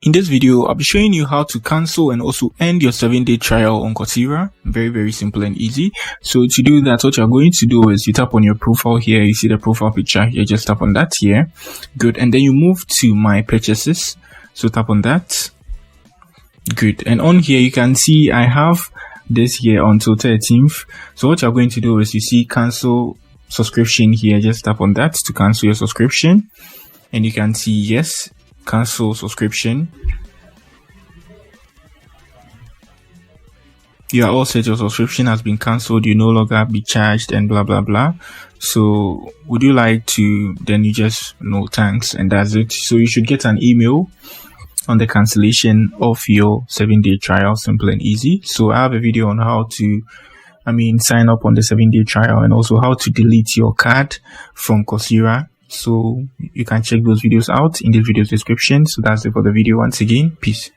In this video, I'll be showing you how to cancel and also end your 7-day trial on Coursera. Very simple and easy. So to do that, what you're going to do is you tap on your profile here. You see the profile picture here. Just tap on that here. Good. And then you move to my purchases. So tap on that. Good. And on here, you can see I have this here until 13th. So what you're going to do is you see cancel subscription here. Just tap on that to cancel your subscription. And you can see yes. Cancel subscription. You are all set. Your subscription has been cancelled. You no longer be charged and blah blah. So would you like to? Then you just no thanks and that's it. So you should get an email on the cancellation of your 7-day trial. Simple and easy. So I have a video on how to sign up on the 7-day trial and also how to delete your card from Coursera. So you can check those videos out in the video description. So that's it for the video. Once again, peace.